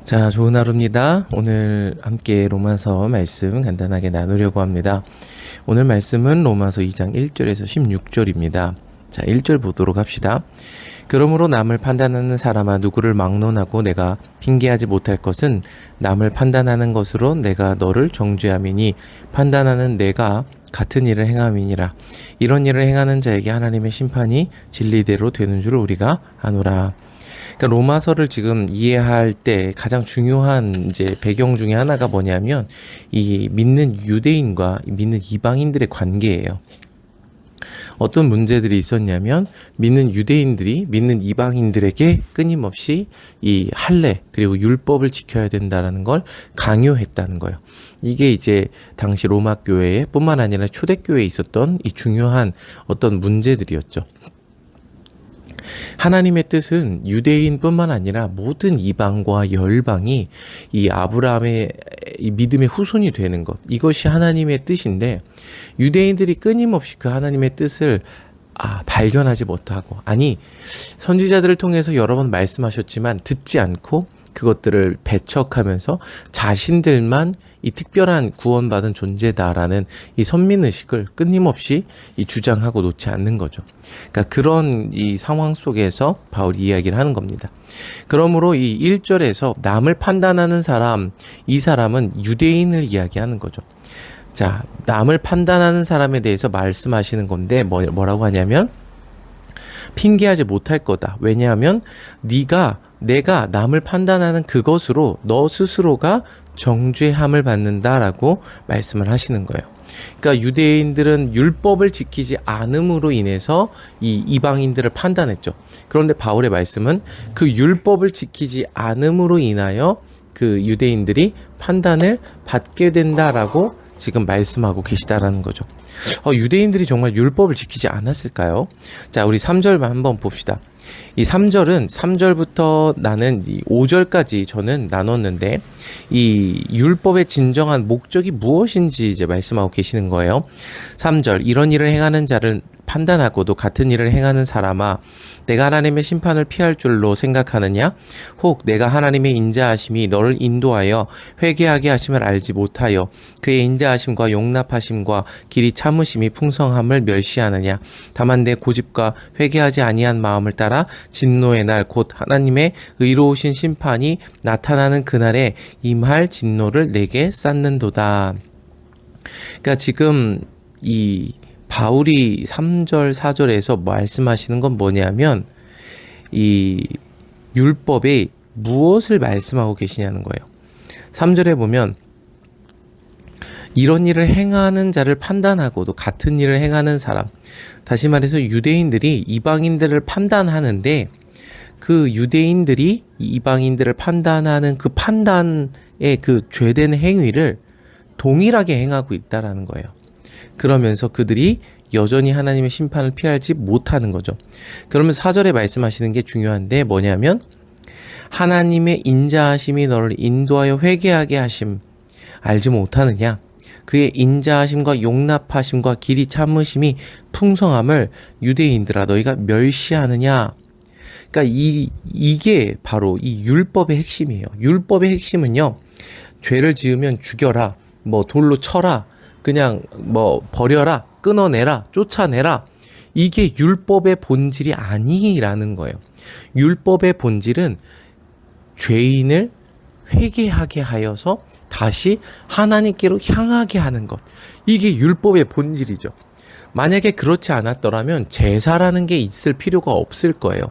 자, 좋은 하루입니다. 오늘 함께 로마서 말씀 간단하게 나누려고 합니다. 오늘 말씀은 로마서 2장 1절에서 16절입니다. 자, 1절 보도록 합시다. 그러므로 남을 판단하는 사람아 누구를 막론하고 내가 핑계하지 못할 것은 남을 판단하는 것으로 내가 너를 정죄함이니 판단하는 내가 같은 일을 행함이니라. 이런 일을 행하는 자에게 하나님의 심판이 진리대로 되는 줄 우리가 아노라. 그러니까 로마서를 지금 이해할 때 가장 중요한 이제 배경 중에 하나가 뭐냐면 이 믿는 유대인과 믿는 이방인들의 관계예요. 어떤 문제들이 있었냐면 믿는 유대인들이 믿는 이방인들에게 끊임없이 이 할례 그리고 율법을 지켜야 된다는 걸 강요했다는 거예요. 이게 이제 당시 로마 교회에 뿐만 아니라 초대교회에 있었던 이 중요한 어떤 문제들이었죠. 하나님의 뜻은 유대인뿐만 아니라 모든 이방과 열방이 이 아브라함의 이 믿음의 후손이 되는 것, 이것이 하나님의 뜻인데 유대인들이 끊임없이 그 하나님의 뜻을 발견하지 못하고, 아니 선지자들을 통해서 여러 번 말씀하셨지만 듣지 않고 그것들을 배척하면서 자신들만 이 특별한 구원받은 존재다라는 이 선민의식을 끊임없이 이 주장하고 놓지 않는 거죠. 그러니까 그런 이 상황 속에서 바울이 이야기를 하는 겁니다. 그러므로 이 1절에서 남을 판단하는 사람, 이 사람은 유대인을 이야기하는 거죠. 자, 남을 판단하는 사람에 대해서 말씀하시는 건데 뭐라고 하냐면 핑계하지 못할 거다. 왜냐하면 내가 남을 판단하는 그것으로 너 스스로가 정죄함을 받는다라고 말씀을 하시는 거예요. 그러니까 유대인들은 율법을 지키지 않음으로 인해서 이 이방인들을 판단했죠. 그런데 바울의 말씀은 그 율법을 지키지 않음으로 인하여 그 유대인들이 판단을 받게 된다라고 지금 말씀하고 계시다라는 거죠. 유대인들이 정말 율법을 지키지 않았을까요? 자, 우리 3절만 한번 봅시다. 이 3절은 3절부터 나는 이 5절까지 저는 나눴는데 이 율법의 진정한 목적이 무엇인지 이제 말씀하고 계시는 거예요. 3절 이런 일을 행하는 자를 판단하고도 같은 일을 행하는 사람아 내가 하나님의 심판을 피할 줄로 생각하느냐? 혹 내가 하나님의 인자하심이 너를 인도하여 회개하게 하심을 알지 못하여 그의 인자하심과 용납하심과 길이 참으심이 풍성함을 멸시하느냐? 다만 내 고집과 회개하지 아니한 마음을 따라 진노의 날 곧 하나님의 의로우신 심판이 나타나는 그날에 임할 진노를 내게 쌓는도다. 그러니까 지금 이 바울이 3절, 4절에서 말씀하시는 건 뭐냐면 이 율법에 무엇을 말씀하고 계시냐는 거예요. 3절에 보면 이런 일을 행하는 자를 판단하고도 같은 일을 행하는 사람, 다시 말해서 유대인들이 이방인들을 판단하는데 그 유대인들이 이방인들을 판단하는 그 판단의 그 죄된 행위를 동일하게 행하고 있다라는 거예요. 그러면서 그들이 여전히 하나님의 심판을 피하지 못하는 거죠. 그러면서 4절에 말씀하시는 게 중요한데 뭐냐면 하나님의 인자하심이 너를 인도하여 회개하게 하심 알지 못하느냐? 그의 인자하심과 용납하심과 길이 참으심이 풍성함을 유대인들아 너희가 멸시하느냐? 그러니까 이게 바로 이 율법의 핵심이에요. 율법의 핵심은요. 죄를 지으면 죽여라. 돌로 쳐라. 그냥 버려라. 끊어내라. 쫓아내라. 이게 율법의 본질이 아니라는 거예요. 율법의 본질은 죄인을 회개하게 하여서 다시 하나님께로 향하게 하는 것. 이게 율법의 본질이죠. 만약에 그렇지 않았더라면 제사라는 게 있을 필요가 없을 거예요.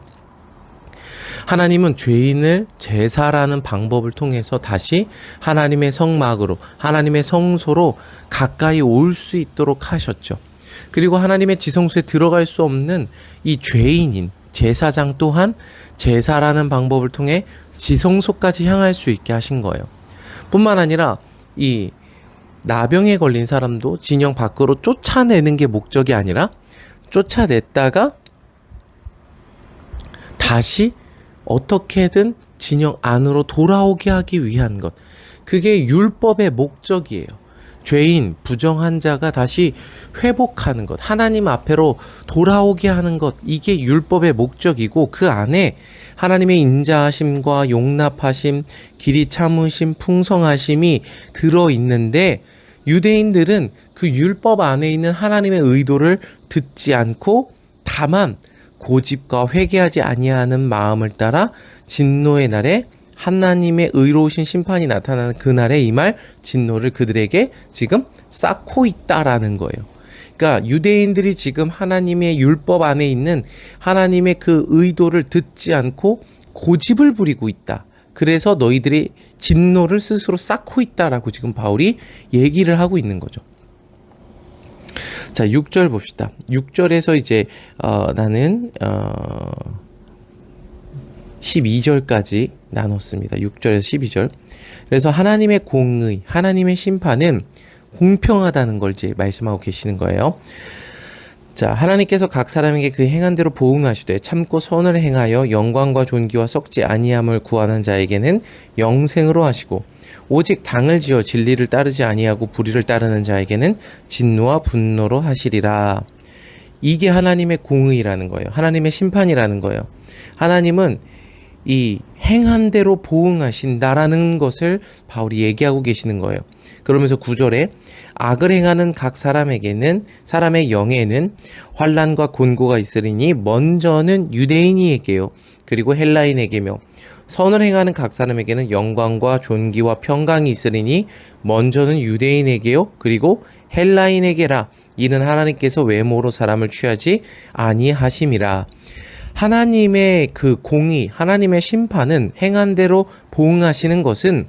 하나님은 죄인을 제사라는 방법을 통해서 다시 하나님의 성막으로, 하나님의 성소로 가까이 올 수 있도록 하셨죠. 그리고 하나님의 지성소에 들어갈 수 없는 이 죄인인 제사장 또한 제사라는 방법을 통해 지성소까지 향할 수 있게 하신 거예요. 뿐만 아니라 이 나병에 걸린 사람도 진영 밖으로 쫓아내는 게 목적이 아니라 쫓아냈다가 다시 어떻게든 진영 안으로 돌아오게 하기 위한 것. 그게 율법의 목적이에요. 죄인, 부정한 자가 다시 회복하는 것, 하나님 앞에로 돌아오게 하는 것, 이게 율법의 목적이고 그 안에 하나님의 인자하심과 용납하심, 길이 참으심, 풍성하심이 들어있는데 유대인들은 그 율법 안에 있는 하나님의 의도를 듣지 않고 다만 고집과 회개하지 아니하는 마음을 따라 진노의 날에 하나님의 의로우신 심판이 나타나는 그날에 임할 진노를 그들에게 지금 쌓고 있다라는 거예요. 그러니까 유대인들이 지금 하나님의 율법 안에 있는 하나님의 그 의도를 듣지 않고 고집을 부리고 있다. 그래서 너희들이 진노를 스스로 쌓고 있다라고 지금 바울이 얘기를 하고 있는 거죠. 자, 6절 봅시다. 6절에서 이제 나는 12절까지 나눴습니다. 6절에서 12절. 그래서 하나님의 공의, 하나님의 심판은 공평하다는 걸 이제 말씀하고 계시는 거예요. 자, 하나님께서 각 사람에게 그 행한 대로 보응하시되 참고 선을 행하여 영광과 존귀와 썩지 아니함을 구하는 자에게는 영생으로 하시고 오직 당을 지어 진리를 따르지 아니하고 불의를 따르는 자에게는 진노와 분노로 하시리라. 이게 하나님의 공의라는 거예요. 하나님의 심판이라는 거예요. 하나님은 이 행한 대로 보응하신다라는 것을 바울이 얘기하고 계시는 거예요. 그러면서 9절에 악을 행하는 각 사람에게는 사람의 영에는 환난과 곤고가 있으리니 먼저는 유대인에게요 그리고 헬라인에게며 선을 행하는 각 사람에게는 영광과 존귀와 평강이 있으리니 먼저는 유대인에게요 그리고 헬라인에게라. 이는 하나님께서 외모로 사람을 취하지 아니하심이라. 하나님의 그 공의, 하나님의 심판은 행한 대로 보응하시는 것은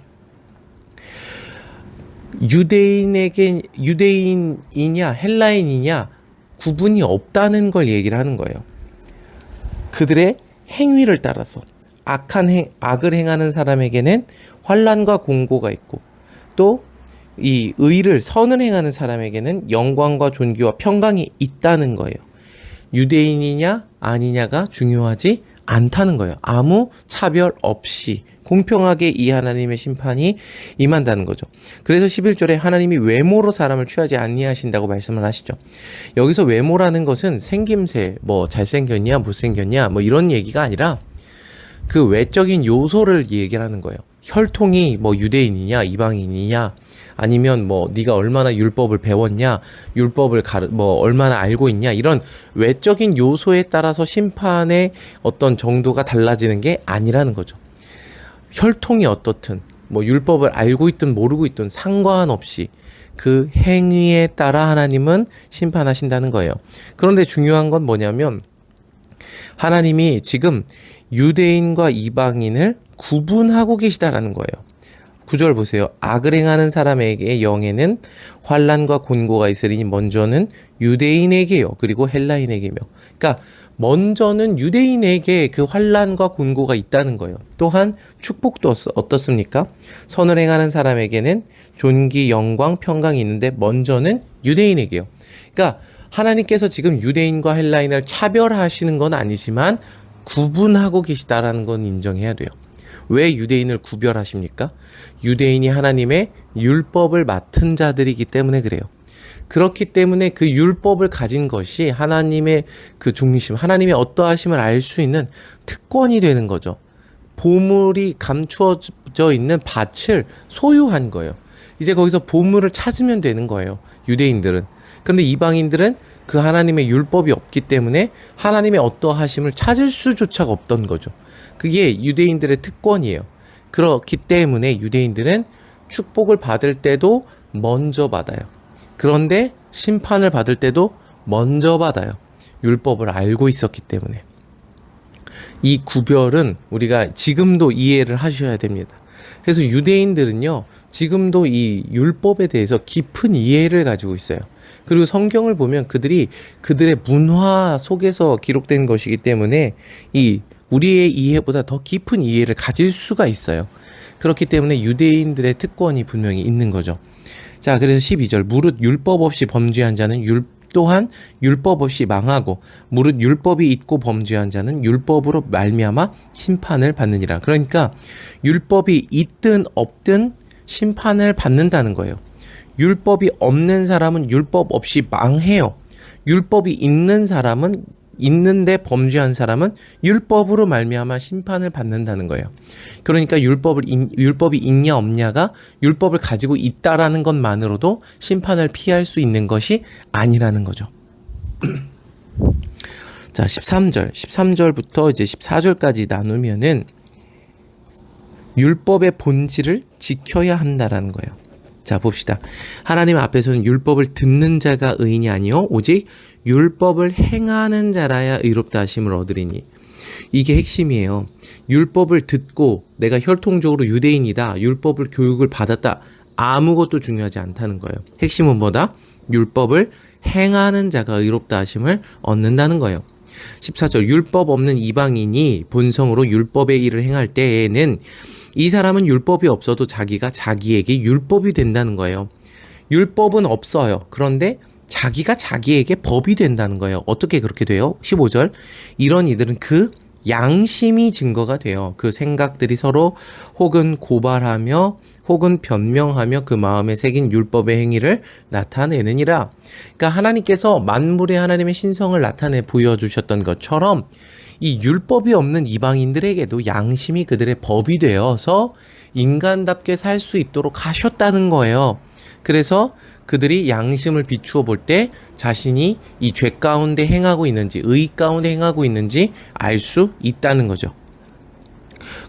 유대인이냐 헬라인이냐 구분이 없다는 걸 얘기를 하는 거예요. 그들의 행위를 따라서 악을 행하는 사람에게는 환난과 공고가 있고 또 이 선을 행하는 사람에게는 영광과 존귀와 평강이 있다는 거예요. 유대인이냐 아니냐가 중요하지 않다는 거예요. 아무 차별 없이 공평하게 이 하나님의 심판이 임한다는 거죠. 그래서 11절에 하나님이 외모로 사람을 취하지 아니하신다고 말씀을 하시죠. 여기서 외모라는 것은 생김새, 뭐 잘생겼냐 못생겼냐 뭐 이런 얘기가 아니라 그 외적인 요소를 얘기를 하는 거예요. 혈통이 뭐 유대인이냐 이방인이냐 아니면 뭐 네가 얼마나 율법을 배웠냐, 율법을 얼마나 알고 있냐 이런 외적인 요소에 따라서 심판의 어떤 정도가 달라지는 게 아니라는 거죠. 혈통이 어떻든 뭐 율법을 알고 있든 모르고 있든 상관없이 그 행위에 따라 하나님은 심판하신다는 거예요. 그런데 중요한 건 뭐냐면 하나님이 지금 유대인과 이방인을 구분하고 계시다라는 거예요. 9절 보세요. 악을 행하는 사람에게 영에는 환난과 곤고가 있으리니 먼저는 유대인에게요. 그리고 헬라인에게며. 그러니까 먼저는 유대인에게 그 환난과 곤고가 있다는 거예요. 또한 축복도 어떻습니까? 선을 행하는 사람에게는 존귀, 영광, 평강이 있는데 먼저는 유대인에게요. 그러니까 하나님께서 지금 유대인과 헬라인을 차별하시는 건 아니지만 구분하고 계시다라는 건 인정해야 돼요. 왜 유대인을 구별하십니까? 유대인이 하나님의 율법을 맡은 자들이기 때문에 그래요. 그렇기 때문에 그 율법을 가진 것이 하나님의 그 중심, 하나님의 어떠하심을 알 수 있는 특권이 되는 거죠. 보물이 감추어져 있는 밭을 소유한 거예요. 이제 거기서 보물을 찾으면 되는 거예요. 유대인들은. 그런데 이방인들은 그 하나님의 율법이 없기 때문에 하나님의 어떠하심을 찾을 수조차가 없던 거죠. 그게 유대인들의 특권이에요. 그렇기 때문에 유대인들은 축복을 받을 때도 먼저 받아요. 그런데 심판을 받을 때도 먼저 받아요. 율법을 알고 있었기 때문에. 이 구별은 우리가 지금도 이해를 하셔야 됩니다. 그래서 유대인들은요, 지금도 이 율법에 대해서 깊은 이해를 가지고 있어요. 그리고 성경을 보면 그들의 문화 속에서 기록된 것이기 때문에 우리의 이해보다 더 깊은 이해를 가질 수가 있어요. 그렇기 때문에 유대인들의 특권이 분명히 있는 거죠. 자, 그래서 12절 무릇 율법 없이 범죄한 자는 또한 율법 없이 망하고 무릇 율법이 있고 범죄한 자는 율법으로 말미암아 심판을 받느니라. 그러니까 율법이 있든 없든 심판을 받는다는 거예요. 율법이 없는 사람은 율법 없이 망해요. 율법이 있는 사람은 있는데 범죄한 사람은 율법으로 말미암아 심판을 받는다는 거예요. 그러니까 율법이 있냐 없냐가 율법을 가지고 있다라는 것만으로도 심판을 피할 수 있는 것이 아니라는 거죠. 자, 13절부터 이제 14절까지 나누면은 율법의 본질을 지켜야 한다라는 거예요. 자, 봅시다. 하나님 앞에서는 율법을 듣는 자가 의인이 아니요 오직 율법을 행하는 자라야 의롭다 하심을 얻으리니. 이게 핵심이에요. 율법을 듣고 내가 혈통적으로 유대인이다, 율법을 교육을 받았다, 아무것도 중요하지 않다는 거예요. 핵심은 뭐다? 율법을 행하는 자가 의롭다 하심을 얻는다는 거예요. 14절, 율법 없는 이방인이 본성으로 율법의 일을 행할 때에는 이 사람은 율법이 없어도 자기가 자기에게 율법이 된다는 거예요. 율법은 없어요. 그런데 자기가 자기에게 법이 된다는 거예요. 어떻게 그렇게 돼요? 15절, 이런 이들은 그 양심이 증거가 돼요. 그 생각들이 서로 혹은 고발하며 혹은 변명하며 그 마음에 새긴 율법의 행위를 나타내느니라. 그러니까 하나님께서 만물의 하나님의 신성을 나타내 보여주셨던 것처럼 이 율법이 없는 이방인들에게도 양심이 그들의 법이 되어서 인간답게 살 수 있도록 하셨다는 거예요. 그래서 그들이 양심을 비추어 볼 때 자신이 이 죄 가운데 행하고 있는지 의 가운데 행하고 있는지 알 수 있다는 거죠.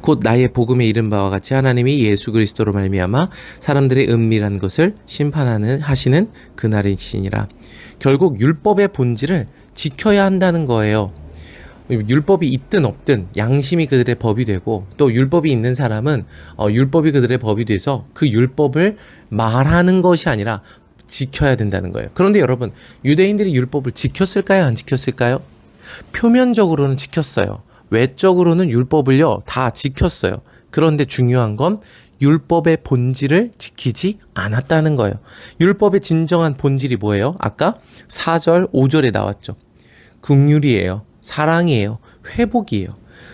곧 나의 복음에 이른 바와 같이 하나님이 예수 그리스도로 말미암아 사람들의 은밀한 것을 하시는 그날이시니라. 결국 율법의 본질을 지켜야 한다는 거예요. 율법이 있든 없든 양심이 그들의 법이 되고, 또 율법이 있는 사람은 율법이 그들의 법이 돼서 그 율법을 말하는 것이 아니라 지켜야 된다는 거예요. 그런데 여러분, 유대인들이 율법을 지켰을까요? 안 지켰을까요? 표면적으로는 지켰어요. 외적으로는 율법을요 다 지켰어요. 그런데 중요한 건 율법의 본질을 지키지 않았다는 거예요. 율법의 진정한 본질이 뭐예요? 아까 4절 5절에 나왔죠. 긍휼이에요, 사랑이에요, 회복이에요.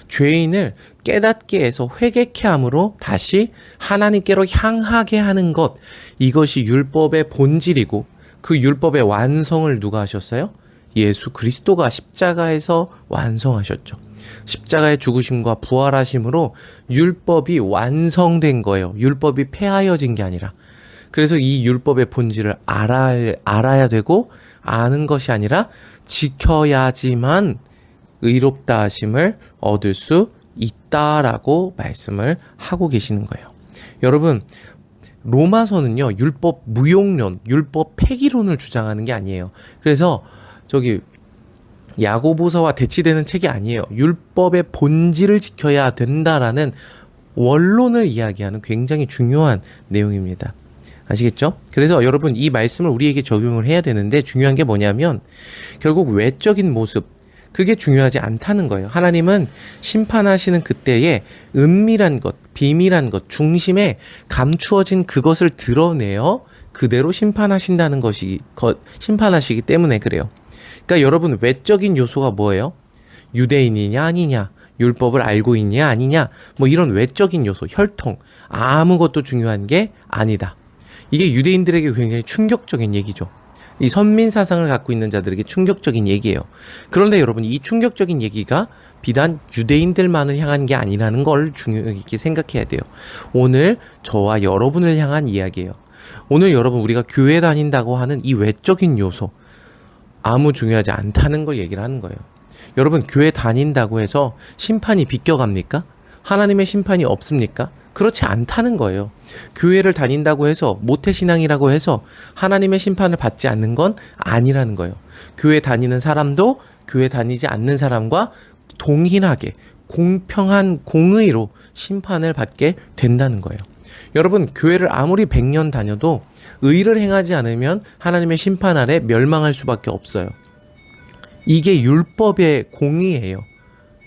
죄인을 깨닫게 해서 회개케 함으로 다시 하나님께로 향하게 하는 것, 이것이 율법의 본질이고, 그 율법의 완성을 누가 하셨어요? 예수 그리스도가 십자가에서 완성하셨죠. 십자가의 죽으심과 부활하심으로 율법이 완성된 거예요. 율법이 폐하여진 게 아니라. 그래서 이 율법의 본질을 알아야 되고, 아는 것이 아니라 지켜야지만 의롭다 하심을 얻을 수 있다라고 말씀을 하고 계시는 거예요. 여러분, 로마서는요 율법 무용론, 율법 폐기론을 주장하는 게 아니에요. 그래서 야고보서와 대치되는 책이 아니에요. 율법의 본질을 지켜야 된다라는 원론을 이야기하는 굉장히 중요한 내용입니다. 아시겠죠? 그래서 여러분, 이 말씀을 우리에게 적용을 해야 되는데, 중요한 게 뭐냐면 결국 외적인 모습, 그게 중요하지 않다는 거예요. 하나님은 심판하시는 그때에 은밀한 것, 비밀한 것, 중심에 감추어진 그것을 드러내어 그대로 심판하신다는 심판하시기 때문에 그래요. 그러니까 여러분, 외적인 요소가 뭐예요? 유대인이냐 아니냐, 율법을 알고 있냐 아니냐, 뭐 이런 외적인 요소, 혈통, 아무것도 중요한 게 아니다. 이게 유대인들에게 굉장히 충격적인 얘기죠. 이 선민 사상을 갖고 있는 자들에게 충격적인 얘기예요. 그런데 여러분, 이 충격적인 얘기가 비단 유대인들만을 향한 게 아니라는 걸 중요하게 생각해야 돼요. 오늘 저와 여러분을 향한 이야기예요. 오늘 여러분, 우리가 교회 다닌다고 하는 이 외적인 요소, 아무 중요하지 않다는 걸 얘기를 하는 거예요. 여러분, 교회 다닌다고 해서 심판이 비껴갑니까? 하나님의 심판이 없습니까? 그렇지 않다는 거예요. 교회를 다닌다고 해서, 모태신앙이라고 해서 하나님의 심판을 받지 않는 건 아니라는 거예요. 교회 다니는 사람도 교회 다니지 않는 사람과 동일하게 공평한 공의로 심판을 받게 된다는 거예요. 여러분, 교회를 아무리 100년 다녀도 의를 행하지 않으면 하나님의 심판 아래 멸망할 수밖에 없어요. 이게 율법의 공의예요.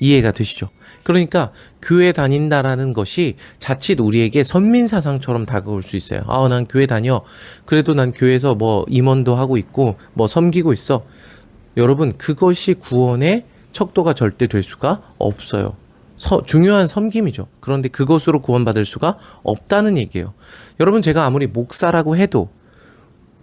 이해가 되시죠? 그러니까 교회 다닌다라는 것이 자칫 우리에게 선민사상처럼 다가올 수 있어요. 난 교회 다녀. 그래도 난 교회에서 뭐 임원도 하고 있고 뭐 섬기고 있어. 여러분, 그것이 구원의 척도가 절대 될 수가 없어요. 중요한 섬김이죠. 그런데 그것으로 구원받을 수가 없다는 얘기예요. 여러분, 제가 아무리 목사라고 해도